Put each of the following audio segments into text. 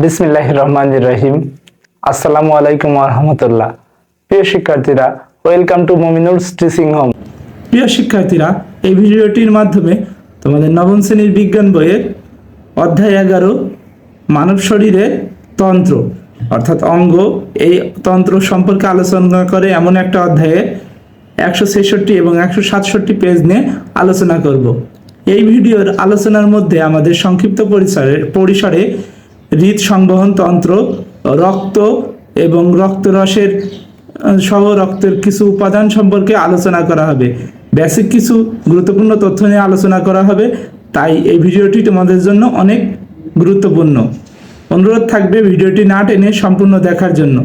বিসমিল্লাহির রহমানির রহিম। আসসালামু আলাইকুম ওয়া রাহমাতুল্লাহ। প্রিয় শিক্ষার্থীরা, ওয়েলকাম টু মুমিনুলস টিচিং হোম। প্রিয় শিক্ষার্থীরা, এই ভিডিওটির মাধ্যমে তোমাদের নবম শ্রেণীর বিজ্ঞান বইয়ের অধ্যায় 11 মানব শরীরের তন্ত্র অর্থাৎ অঙ্গ, এই তন্ত্র সম্পর্কে আলোচনা করে এমন একটা অধ্যায়ে 166 এবং 167 পেজ নিয়ে আলোচনা করব। এই ভিডিওর আলোচনার মধ্যে আমাদের সংক্ষিপ্ত পরিসরে হৃদ সংবহন তন্ত্র, রক্ত এবং রক্তরসের সহ রক্তের কিছু উপাদান সম্পর্কে আলোচনা করা হবে। বেসিক কিছু গুরুত্বপূর্ণ তথ্য নিয়ে আলোচনা করা হবে, তাই এই ভিডিওটি তোমাদের জন্য অনেক গুরুত্বপূর্ণ। অনুরোধ থাকবে ভিডিওটি না টেনে সম্পূর্ণ দেখার জন্য।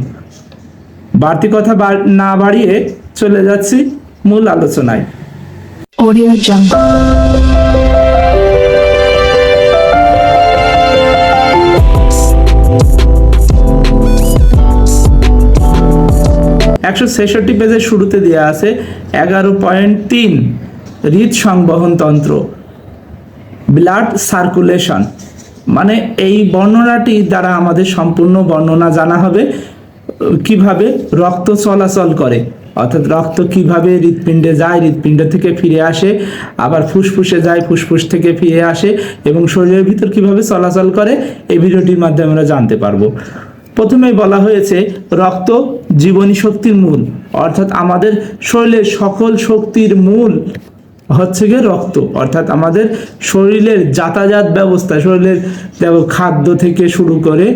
বাড়তি কথা না বাড়িয়ে চলে যাচ্ছি মূল আলোচনায়। Audio Jungle. 166 পেজের শুরুতে দেওয়া আছে 11.3 হৃদ সংবহন তন্ত্র, ব্লাড সার্কুলেশন। মানে এই বর্ণনাটি দ্বারা আমাদের সম্পূর্ণ বর্ণনা জানা হবে কিভাবে রক্ত চলাচল করে, অর্থাৎ রক্ত কিভাবে হৃৎপিণ্ডে যায়, হৃৎপিণ্ড থেকে ফিরে আসে, আবার ফুসফুসে যায়, ফুসফুস থেকে ফিরে আসে এবং শরীরের ভিতর কিভাবে চলাচল করে, এই ভিডিওটির মাধ্যমে আমরা জানতে পারবো। প্রথমেই বলা হয়েছে রক্ত জীবনী শক্তির মূল, অর্থাৎ আমাদের শরীরের সকল শক্তির মূল হচ্ছে গিয়ে রক্ত। অর্থাৎ আমাদের শরীরের যাতায়াত ব্যবস্থা, শরীরের খাদ্য থেকে শুরু করে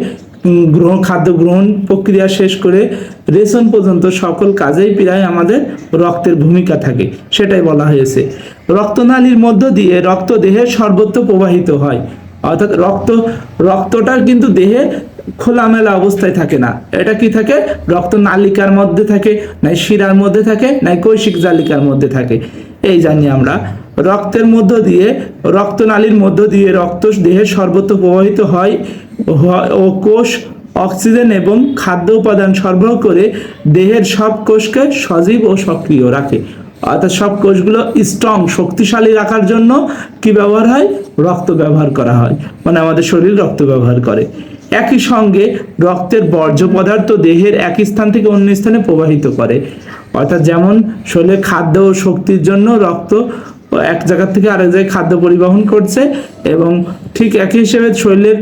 খাদ্য গ্রহণ প্রক্রিয়া শেষ করে রেশন পর্যন্ত সকল কাজেই প্রায় আমাদের রক্তের ভূমিকা থাকে, সেটাই বলা হয়েছে। রক্তনালীর মধ্য দিয়ে রক্ত দেহের সর্বত্র প্রবাহিত হয়, অর্থাৎ রক্তটা কিন্তু দেহে খোলামেলা অবস্থায় থাকে না। এটা কি থাকে? রক্ত নালিকার মধ্যে থাকে, নাই শিরার মধ্যে থাকে, নাই কৈশিক জালিকার মধ্যে থাকে। এই জানি আমরা রক্তের মধ্য দিয়ে, রক্তনালীর মধ্য দিয়ে রক্ত দেহের সর্বত্র প্রবাহিত হয় ও কোষ অক্সিজেন এবং খাদ্য উপাদান সরবরাহ করে দেহের সব কোষকে সজীব ও সক্রিয় রাখে। অর্থাৎ সব কোষগুলো স্ট্রং, শক্তিশালী রাখার জন্য কি ব্যবহার হয়? রক্ত ব্যবহার করা হয়, মানে আমাদের শরীর রক্ত ব্যবহার করে। একই সঙ্গে রক্তের বর্জ্য পদার্থ দেহের এক স্থান থেকে অন্য স্থানে প্রবাহিত করে। অর্থাৎ যেমন শরীরে খাদ্য ও শক্তির জন্য রক্ত এক জায়গা থেকে আরেক জায়গায় খাদ্য পরিবহন করছে, এবং ঠিক একই হিসেবে শরীরের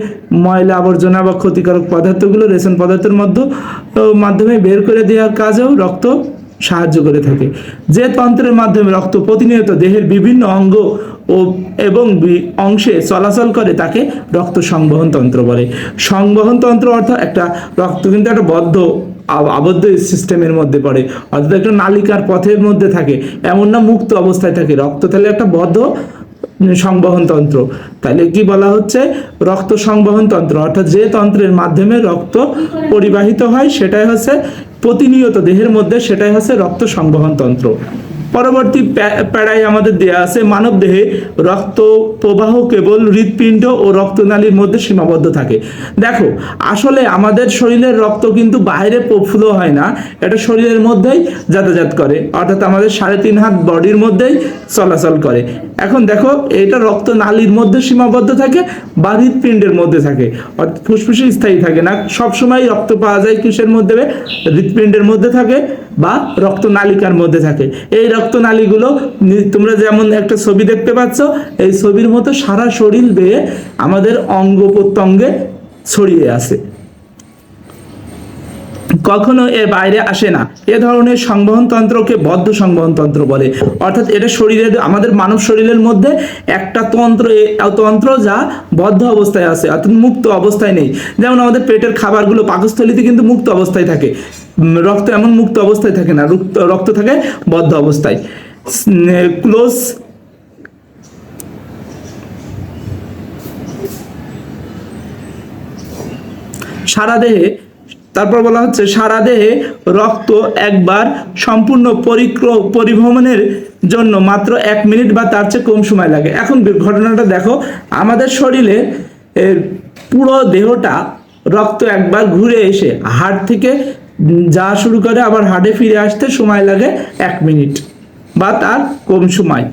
ময়লা আবর্জনা বা ক্ষতিকারক পদার্থগুলো রেশন পদার্থের মাধ্যমে বের করে দেওয়ার কাজেও রক্ত সাহায্য করে থাকে। যে তন্ত্রের মাধ্যমে রক্ত প্রতিনিয়ত দেহের বিভিন্ন অঙ্গ এবং অংশে চলাচল করে তাকে রক্ত সংবহন তন্ত্র বলে। সংবহন তন্ত্র অর্থাৎ একটা রক্ত কিন্তু একটা আবদ্ধ সিস্টেমের মধ্যে পড়ে, অর্থাৎ একটা নালিকার পথের মধ্যে থাকে, এমন না মুক্ত অবস্থায় থাকে। রক্ত তাহলে একটা বদ্ধ সংবহন তন্ত্র। তাহলে কি বলা হচ্ছে? রক্ত সংবহন তন্ত্র অর্থাৎ যে তন্ত্রের মাধ্যমে রক্ত পরিবাহিত হয় সেটাই হচ্ছে প্রতিনিয়ত দেহের মধ্যে, সেটাই হচ্ছে রক্ত সংবহন তন্ত্র। পরবর্তী প্যারায় আমাদের দেয়া আছে মানব দেহে রক্ত প্রবাহ কেবল হৃৎপিণ্ড ও রক্তনালীর মধ্যে সীমাবদ্ধ থাকে। দেখো, আসলে আমাদের শরীরের রক্ত কিন্তু বাইরে ফ্লো হয় না, এটা শরীরের মধ্যেই যাতায়াত করে, অর্থাৎ আমাদের 3.5 হাত বডির মধ্যেই চলাচল করে। এখন দেখো, এটা রক্তনালীর মধ্যে সীমাবদ্ধ থাকে বা হৃৎপিণ্ডের মধ্যে থাকে, অর্থাৎ ফুসফুসে স্থায়ী থাকে না। সবসময় রক্ত পাওয়া যায় কিসের মধ্যে? হৃৎপিণ্ডের মধ্যে থাকে বা রক্তনালিকার মধ্যে থাকে। এই রক্তনালীগুলো তোমরা যেমন একটা ছবি দেখতে পাচ্ছ, এই ছবির মতো সারা শরীর বেয়ে আমাদের অঙ্গ প্রত্যঙ্গে ছড়িয়ে আছে, কখনো এর বাইরে আসে না। এ ধরনের সংবহন তন্ত্রকে বদ্ধ সংবহন তন্ত্র বলে। অর্থাৎ এটা শরীরের, আমাদের মানব শরীরের মধ্যে একটা তন্ত্র যা বদ্ধ অবস্থায় আছে, অর্থাৎ মুক্ত অবস্থায় নেই। যেমন আমাদের পেটের খাবারগুলো পাকস্থলীতে কিন্তু মুক্ত অবস্থায় থাকে, রক্ত এমন মুক্ত অবস্থায় থাকে না, রক্ত থাকে বদ্ধ অবস্থায়। ক্লোজ সারা দেহে, তারপর বলা হচ্ছে সারা দেহে রক্ত একবার সম্পূর্ণ পরিভ্রমণের জন্য মাত্র 1 মিনিট বা তার চেয়ে কম সময় লাগে। এখন ঘটনাটা দেখো, আমাদের শরীরে পুরো দেহটা রক্ত একবার ঘুরে এসে হার্ট থেকে যা শুরু করে আবার হার্টে ফিরে আসতে সময় লাগে 1 মিনিট বা তার কম সময়।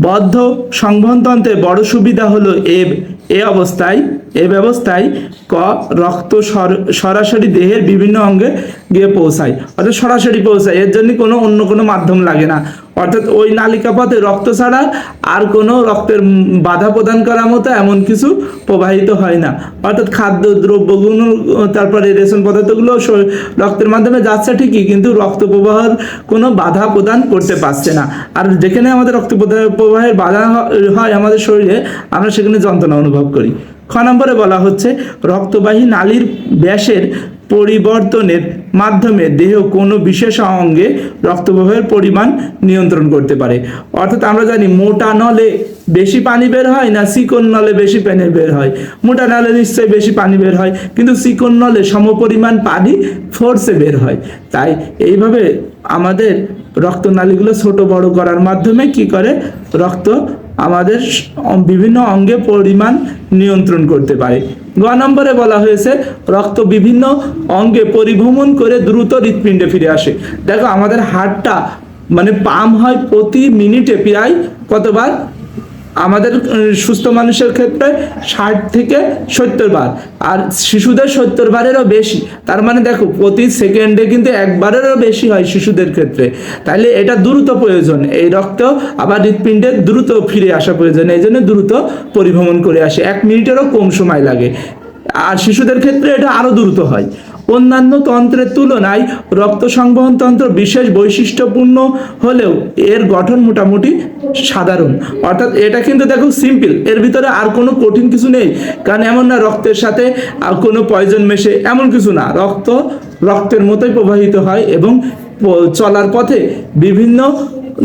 বদ্ধ সংবহন তন্ত্রের বড় সুবিধা হলো এ অবস্থায় এই ব্যবস্থায় ক রক্ত সরাসরি দেহের বিভিন্ন অঙ্গে গিয়ে পৌঁছায়, অর্থাৎ সরাসরি পৌঁছায়, এর জন্য অন্য কোনো মাধ্যম লাগে না। অর্থাৎ ওই নালিকা পথে রক্ত ছাড়া আর কোনো রক্তের বাধা প্রদান করার মতো এমন কিছু প্রবাহিত হয় না। অর্থাৎ খাদ্য দ্রব্যগুলো, তারপরে রেশন পদার্থগুলো রক্তের মাধ্যমে যাচ্ছে ঠিকই, কিন্তু রক্ত প্রবাহের কোনো বাধা প্রদান করতে পারছে না। আর যেখানে আমাদের রক্ত প্রবাহের বাধা হয় আমাদের শরীরে, আমরা সেখানে যন্ত্রণা অনুভব করি। খ নম্বরে বলা হচ্ছে রক্তবাহী নালীর ব্যাসের পরিবর্তনের মাধ্যমে দেহ কোনো বিশেষ অঙ্গে রক্তপ্রবাহের পরিমাণ নিয়ন্ত্রণ করতে পারে। অর্থাৎ আমরা জানি মোটা নলে বেশি পানি বের হয় না চিকন নলে বেশি পানি বের হয়? মোটা নলে নিশ্চয়ই বেশি পানি বের হয়, কিন্তু চিকন নলে সমপরিমাণ পানি ফোর্সে বের হয়। তাই এইভাবে আমাদের রক্তনালীগুলো ছোট বড় করার মাধ্যমে কি করে, রক্ত আমাদের বিভিন্ন অঙ্গে পরিমাণ নিয়ন্ত্রণ করতে পারে। গ নম্বরে বলা হয়েছে রক্ত বিভিন্ন অঙ্গে পরিভ্রমণ করে দ্রুত হৃৎপিণ্ডে ফিরে আসে। দেখো আমাদের হার্টটা মানে পাম্প হয় প্রতি মিনিটে প্রায় কতবার? আমাদের সুস্থ মানুষের ক্ষেত্রে 60 থেকে 70 বার, আর শিশুদের 70 বারেরও বেশি। তার মানে দেখো প্রতি সেকেন্ডে কিন্তু একবারেরও বেশি হয় শিশুদের ক্ষেত্রে। তাহলে এটা দ্রুত প্রয়োজন, এই রক্ত আবার হৃৎপিণ্ডে দ্রুত ফিরে আসা প্রয়োজন, এই জন্য দ্রুত পরিভ্রমণ করে আসে, 1 মিনিটেরও কম সময় লাগে। আর শিশুদের ক্ষেত্রে এটা আরো দ্রুত হয়। অন্যান্য তন্ত্রের তুলনায় রক্ত সংবহন তন্ত্র বিশেষ বৈশিষ্ট্যপূর্ণ হলেও এর গঠন মোটামুটি সাধারণ। অর্থাৎ এটা কিন্তু দেখো সিম্পল, এর ভিতরে আর কোনো কঠিন কিছু নেই। কারণ এমন না রক্তের সাথে আর কোনো পয়জন মেশে, এমন কিছু না। রক্তের মতোই প্রবাহিত হয় এবং চলার পথে বিভিন্ন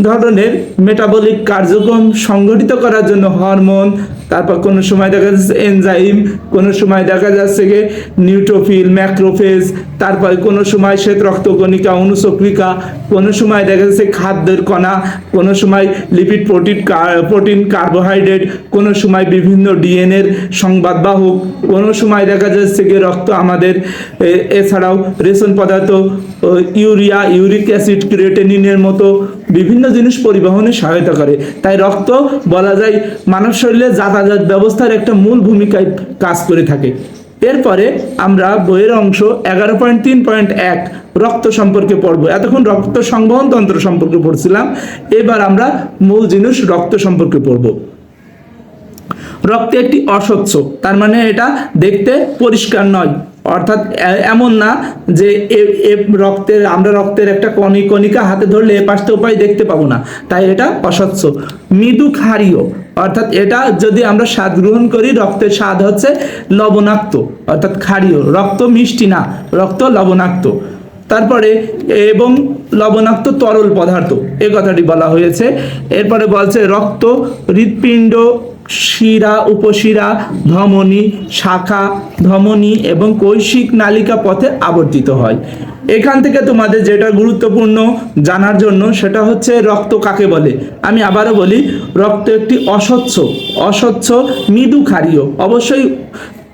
ধরনের মেটাবলিক কার্যক্রম সংগঠিত করার জন্য হরমোন, তারপর কোনো সময় দেখা যাচ্ছে এনজাইম, কোনো সময় দেখা যাচ্ছে গিয়ে নিউট্রোফিল, ম্যাক্রোফেজ, তারপরে কোনো সময় শ্বেত রক্তকণিকা, অনুচক্রিকা, কোনো সময় দেখা যাচ্ছে খাদ্যের কণা, কোনো সময় লিপিড, প্রোটিন, কার্বোহাইড্রেট, কোনো সময় বিভিন্ন ডিএনএর সংবাদবাহক, কোনো সময় দেখা যাচ্ছে গিয়ে রক্ত আমাদের এছাড়াও রেশন পদার্থ, ইউরিয়া, ইউরিক অ্যাসিড, ক্রিয়েটিনিনের মতো বিভিন্ন জিনিস পরিবহনে সহায়তা করে। তাই রক্ত বলা যায় মানব শরীরে যাতায়াত ব্যবস্থার একটা মূল ভূমিকায় কাজ করে থাকে। এরপরে আমরা বইয়ের অংশ 11.3.1 রক্ত সম্পর্কে পড়ব। এতক্ষণ রক্ত সংবহন তন্ত্র সম্পর্কে পড়ছিলাম, এবার আমরা মূল জিনিস রক্ত সম্পর্কে পড়ব। রক্ত একটি অস্বচ্ছ, তার মানে এটা দেখতে পরিষ্কার নয়। অর্থাৎ এমন না যে আমরা রক্তের একটা কণিকা হাতে ধরলে এ পাশটা উপায় দেখতে পাবো না, তাই এটা অস্বচ্ছ। মৃদু ক্ষারীয়, অর্থাৎ এটা যদি আমরা স্বাদ গ্রহণ করি রক্তের স্বাদ হচ্ছে লবণাক্ত, অর্থাৎ ক্ষারীয়। রক্ত মিষ্টি না, রক্ত লবণাক্ত। তারপরে এবং লবণাক্ত তরল পদার্থ, এই কথাটি বলা হয়েছে। এরপরে বলছে রক্ত হৃৎপিণ্ড, শিরা, উপশিরা, ধমনী, শাখা ধমনী এবং কৈশিক নালিকা পথে আবর্তিত হয়। এখান থেকে তোমাদের যেটা গুরুত্বপূর্ণ জানার জন্য সেটা হচ্ছে রক্ত কাকে বলে। আমি আবারও বলি, রক্ত একটি অস্বচ্ছ মৃদু ক্ষারীয়, অবশ্যই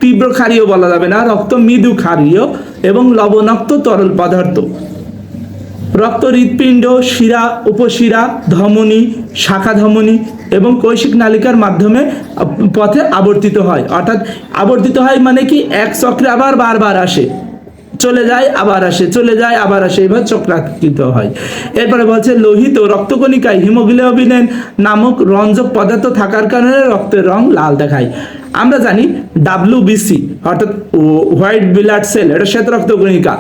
তীব্র ক্ষারীয় বলা যাবে না, রক্ত মৃদু ক্ষারীয় এবং লবণাক্ত তরল পদার্থ। রক্ত হৃৎপিণ্ড, শিরা, উপশিরা, ধমনী, শাখা ধমনী এবং কৈশিক নালিকার মাধ্যমে পথে আবর্তিত হয়। অর্থাৎ আবর্তিত হয় মানে কি, এক চক্রে আবার বারবার আসে, চলে যায় আবার আসে, চলে যায় আবার আসে, এবার চক্রাকৃত হয়। এরপরে বলছে লোহিত রক্তকণিকায় হিমোগ্লোবিন নামক রঞ্জক পদার্থ থাকার কারণে রক্তের রং লাল দেখায়। আমরা জানি WBC অর্থাৎ হোয়াইট ব্লাড সেল, এটা শ্বেত রক্তকণিকা।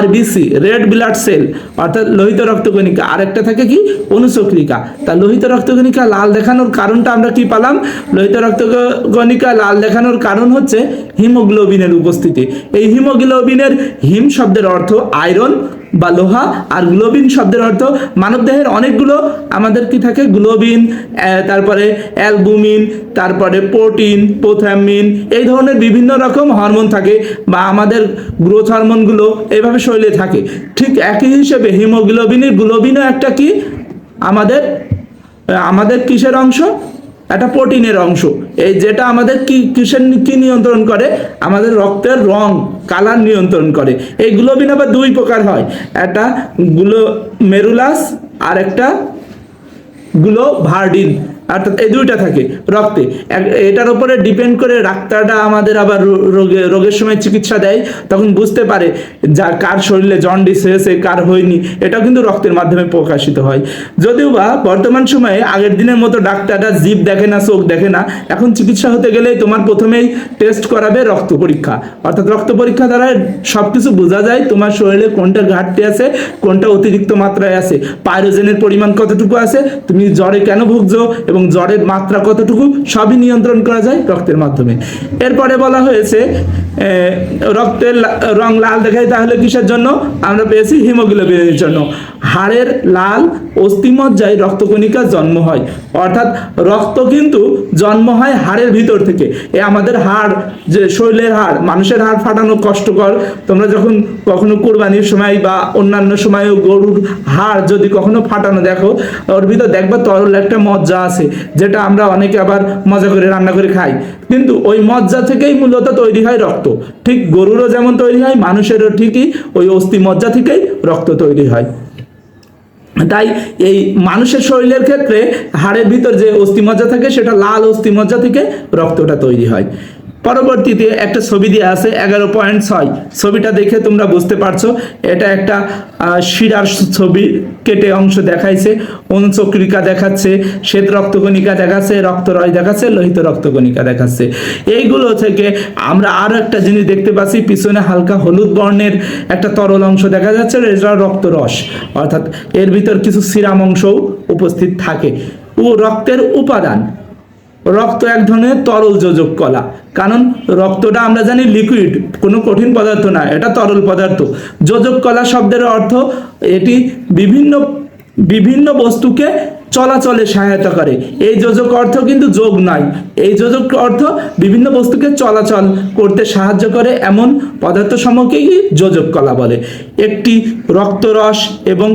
RBC রেড ব্লাড সেল অর্থাৎ লোহিত রক্তকণিকা, আরেকটা থাকে কি অনুচক্রিকা। তা লোহিত রক্তকণিকা লাল দেখানোর কারণটা আমরা কি পেলাম? লোহিত রক্তকণিকা লাল দেখানোর কারণ হচ্ছে হিমোগ্লোবিনের উপস্থিতি। এই হিমোগ্লোবিনের হিম শব্দের অর্থ আয়রন বা লোহা, আর গ্লোবিন শব্দের অর্থ মানবদেহের অনেকগুলো আমাদের কি থাকে, গ্লোবিন, তারপরে অ্যালবুমিন, তারপরে প্রোটিন, পোথ্যামিন, এই ধরনের বিভিন্ন রকম হরমোন থাকে, বা আমাদের গ্রোথ হরমোনগুলো এইভাবে শরীরে থাকে। ঠিক একই হিসেবে হিমোগ্লোবিনের গ্লোবিনও একটা কি আমাদের কিসের অংশ? একটা প্রোটিনের অংশ। এই যেটা আমাদের কি নিয়ন্ত্রণ করে? আমাদের রক্তের রং, কালার নিয়ন্ত্রণ করে। এই গ্লোবিন আবার দুই প্রকার হয়, একটা গ্লোমেরুলাস আর একটা গ্লোভার্ডিন। অর্থাৎ এই দুইটা থাকে রক্তে। এটার উপরে ডিপেন্ড করে ডাক্তাররা আমাদের আবার রোগের সময় চিকিৎসা দেয়, তখন বুঝতে পারে যা কার শরীরে জন্ডিস হয়েছে কার হয়নি, এটাও কিন্তু রক্তের মাধ্যমে প্রকাশিত হয়। যদিও বা বর্তমান সময়ে আগের দিনের মতো ডাক্তাররা জিভ দেখে না, চোখ দেখে না, এখন চিকিৎসা হতে গেলে তোমার প্রথমেই টেস্ট করাবে রক্ত পরীক্ষা, অর্থাৎ রক্ত পরীক্ষা দ্বারা সবকিছু বোঝা যায় তোমার শরীরে কোনটা ঘাটতি আছে, কোনটা অতিরিক্ত মাত্রায় আছে, পাইরোজেনের পরিমাণ কতটুকু আছে, তুমি জ্বরে কেন ভুগছো এবং জ্বরের মাত্রা কতটুকু, সবই নিয়ন্ত্রণ করা যায় রক্তের মাধ্যমে। এরপরে বলা হয়েছে রক্তের রং লাল দেখায়, তাহলে কিসের জন্য? আমরা পেয়েছি হিমোগ্লোবিনের জন্য। হাড়ের লাল অস্থিমজ্জায় রক্তকণিকা জন্ম হয়, অর্থাৎ রক্ত কিন্তু জন্ম হয় হাড়ের ভিতর থেকে। এ আমাদের হাড়, যে শরীরের হাড়, মানুষের হাড় ফাটানো কষ্টকর। তোমরা যখন কখনো কুরবানির সময় বা অন্যান্য সময়ও গরুর হাড় যদি কখনো ফাটানো দেখো, ওর ভিতর দেখবা তরল একটা মজ্জা আছে, যেটা আমরা অনেকে আবার মজা করে রান্না করে খাই, কিন্তু ওই মজ্জা থেকেই মূলত তৈরি হয় রক্ত। ঠিক গরুরও যেমন তৈরি হয়, মানুষেরও ঠিকই ওই অস্থি মজ্জা থেকেই রক্ত তৈরি হয়। তাই এই মানুষের শরীরের ক্ষেত্রে হাড়ের ভিতর যে অস্থিমজ্জা থাকে, সেটা লাল অস্থিমজ্জা থেকে রক্তটা তৈরি হয়। পরবর্তীতে একটা ছবি দেওয়া আছে 11.6, ছবিটা দেখে তোমরা বুঝতে পারছো এটা একটা শিরার ছবি, কেটে অংশ দেখাইছে, অনুচক্রিকা দেখাচ্ছে, শ্বেত রক্তকণিকা দেখাচ্ছে, রক্তরস দেখাচ্ছে, লোহিত রক্তকণিকা দেখাচ্ছে। এইগুলো থেকে আমরা আরো একটা জিনিস দেখতে পাচ্ছি, পিছনে হালকা হলুদ বর্ণের একটা তরল অংশ দেখা যাচ্ছে, এটা রক্তরস, অর্থাৎ এর ভিতর কিছু সিরাম অংশও উপস্থিত থাকে। ও রক্তের উপাদান, রক্ত এক ধরনের তরল যোজক কলা, কারণ রক্তটা আমরা জানি লিকুইড, কোনো কঠিন পদার্থ না, এটা তরল পদার্থ। যোজক কলা শব্দের অর্থ এটি বিভিন্ন বস্তুকে চলাচলে সহায়তা করে। এই যোজক অর্থ কিন্তু যোগ নয়, এই যোজক অর্থ বিভিন্ন বস্তুকে চলাচল করতে সাহায্য করে এমন পদার্থ সমূহকেই যোজক কলা বলে। একটি রক্তরস এবং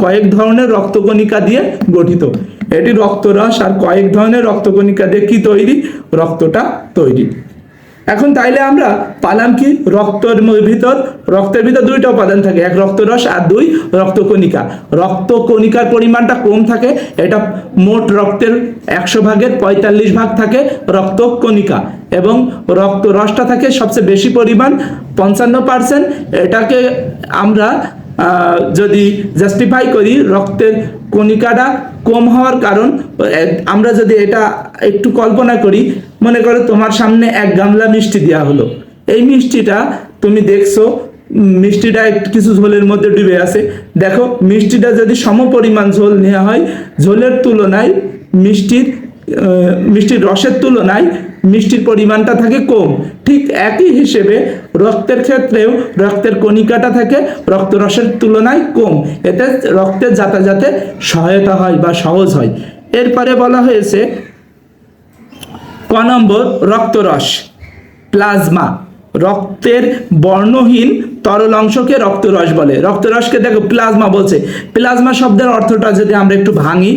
কয়েক ধরনের রক্তকণিকা দিয়ে গঠিত। এটি রক্তরস আর কয়েক ধরনের রক্তকণিকা দিয়ে কি তৈরি? রক্তটা তৈরি। এখন তাইলে আমরা পালাম কি, রক্তের ভিতর দুইটা উপাদান থাকে, এক রক্তরস আর দুই রক্তকণিকা। রক্তকণিকার পরিমাণটা কম থাকে, এটা মোট রক্তের 100 ভাগের 45 ভাগ থাকে রক্তকণিকা, এবং রক্তরসটা থাকে সবচেয়ে বেশি পরিমাণ 55%। এটাকে আমরা যদি জাস্টিফাই করি রক্তের কণিকাটা কম হওয়ার কারণ, আমরা যদি এটা একটু কল্পনা করি, মনে করো তোমার সামনে এক গামলা মিষ্টি দেওয়া হলো, এই মিষ্টিটা তুমি দেখছো মিষ্টিটা কিছু ঝোলের মধ্যে ডুবে আছে, দেখো মিষ্টিটা যদি সম পরিমাণ ঝোল নেওয়া হয়, ঝোলের তুলনায় মিষ্টির রসের তুলনায় মিষ্টির পরিমাণটা থাকে কম। ঠিক একই হিসেবে রক্তের ক্ষেত্রেও রক্তের কণিকাটা থাকে রক্তরসের তুলনায় কম, এতে রক্তের যাতায়াতে সহায়তা হয় বা সহজ হয়। এরপরে বলা হয়েছে ক নম্বর, রক্তরস, প্লাজমা। রক্তের বর্ণহীন তরল অংশকে রক্তরস বলে। রক্তরসকে দেখো প্লাজমা বলছে। প্লাজমা শব্দের অর্থটা যদি আমরা একটু ভাঙি,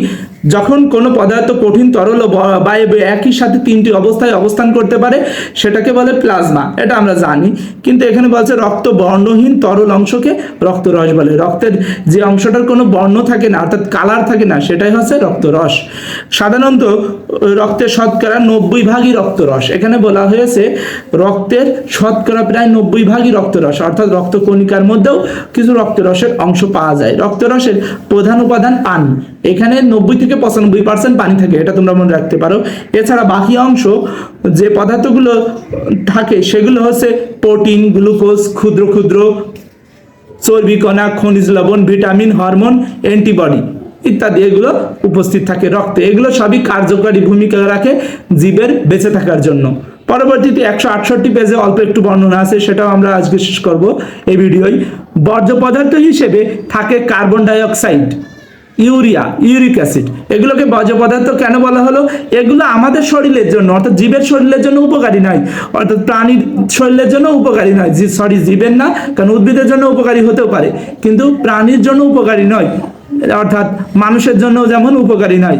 যখন কোনো পদার্থ কঠিন, তরল ও বায়বীয় একই সাথে তিনটি অবস্থায় অবস্থান করতে পারে, সেটাকে বলে প্লাজমা, এটা আমরা জানি। কিন্তু এখানে বলছে রক্ত বর্ণহীন তরল অংশকে রক্তরস বলে। রক্তের যে অংশটার কোনো বর্ণ থাকে না, অর্থাৎ কালার থাকে না, সেটাই হচ্ছে রক্তরস। সাধারণত রক্তের শতকরা 90 ভাগই রক্তরস। এখানে বলা হয়েছে রক্তের শতকরা প্রায় 90 ভাগই রক্তরস, অর্থাৎ রক্তকণিকার মধ্যেও কিছু রক্তরসের অংশ পাওয়া যায়। রক্তরসের প্রধান উপাদান পানি, এখানে 90 থেকে 95% পানি থাকে, এটা তোমরা মনে রাখতে পারো। এছাড়া বাকি অংশ যে পদার্থগুলো থাকে সেগুলো হচ্ছে প্রোটিন, গ্লুকোজ, ক্ষুদ্র ক্ষুদ্র চর্বি কণা, খনিজ লবণ, ভিটামিন, হরমোন, অ্যান্টিবডি ইত্যাদি এগুলো উপস্থিত থাকে রক্তে। এগুলো সবই কার্যকারী ভূমিকা রাখে জীবের বেঁচে থাকার জন্য। পরবর্তীতে 168 পেজে অল্প একটু বর্ণনা আছে, সেটাও আমরা আজকে শেষ করব এই ভিডিওয়। বর্জ্য পদার্থ হিসেবে থাকে carbon die oxide, urea, uric acid. এগুলোকে বর্জ্য পদার্থ কেন বলা হলো? এগুলো আমাদের শরীরের জন্য, অর্থাৎ জীবের শরীরের জন্য উপকারী নয়, অর্থাৎ প্রাণীর শরীরের জন্য উপকারী নয়, জীবের না, কারণ উদ্ভিদের জন্য উপকারী হতেও পারে, কিন্তু প্রাণীর জন্য উপকারী নয়, অর্থাৎ মানুষের জন্য যেমন উপকারী নয়।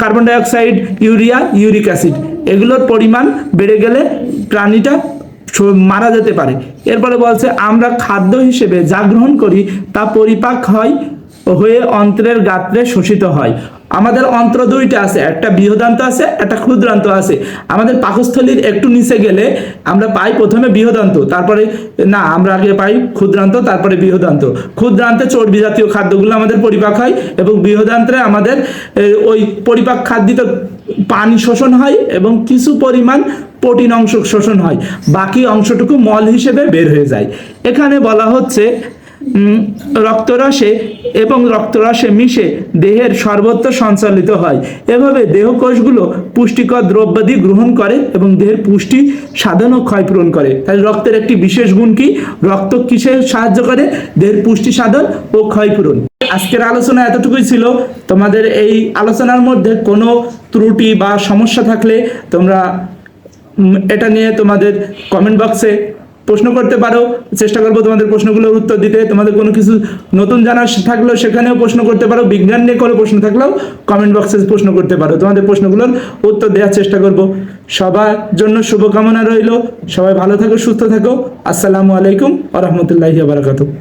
Carbon die oxide, urea, uric acid, এগুলোর পরিমাণ বেড়ে গেলে প্রাণীটা মারা যেতে পারে। এরপরে বলছে আমরা খাদ্য হিসেবে যা গ্রহণ করি তা পরিপাক হয়ে অন্ত্রের গাত্রে শোষিত হয়। আমাদের অন্ত্র দুইটা আছে, একটা বৃহদান্ত আছে, একটা ক্ষুদ্রান্ত আছে। আমাদের পাকস্থলীর একটু নিচে গেলে আমরা পাই প্রথমে বৃহদান্ত, তারপরে না আমরা আগে পাই ক্ষুদ্রান্ত, তারপরে বৃহদান্ত। ক্ষুদ্রান্তে চর্বি জাতীয় খাদ্যগুলো আমাদের পরিপাক হয় এবং বৃহদান্তে আমাদের ওই পরিপাক খাদ্যিত পানি শোষণ হয় এবং কিছু পরিমাণ প্রোটিন অংশ শোষণ হয়, বাকি অংশটুকু মল হিসেবে বের হয়ে যায়। এখানে বলা হচ্ছে রক্তরসে এবং রক্তরসে মিশে দেহের সর্বত্র সঞ্চালিত হয়। এভাবে দেহকোষগুলো পুষ্টিকর দ্রব্যাদি গ্রহণ করে এবং দেহের পুষ্টি সাধন ও ক্ষয়পূরণ করে। তাই রক্তের একটি বিশেষ গুণ কি? রক্ত কিসে সাহায্য করে? দেহের পুষ্টি সাধন ও ক্ষয়পূরণ। আজকের আলোচনা এতটুকুই ছিল। তোমাদের এই আলোচনার মধ্যে কোনো ত্রুটি বা সমস্যা থাকলে তোমরা এটা নিয়ে তোমাদের কমেন্ট বক্সে প্রশ্ন করতে পারো। চেষ্টা করবো তোমাদের প্রশ্নগুলোর উত্তর দিতে। তোমাদের কোনো কিছু নতুন জানার থাকলেও সেখানেও প্রশ্ন করতে পারো। বিজ্ঞান নিয়ে কোনো প্রশ্ন থাকলেও কমেন্ট বক্সে প্রশ্ন করতে পারো। তোমাদের প্রশ্নগুলোর উত্তর দেওয়ার চেষ্টা করব। সবার জন্য শুভকামনা রইল। সবাই ভালো থাকো, সুস্থ থাকো। আসসালামু আলাইকুম ওয়া রাহমাতুল্লাহি ওয়া বারাকাতুহু।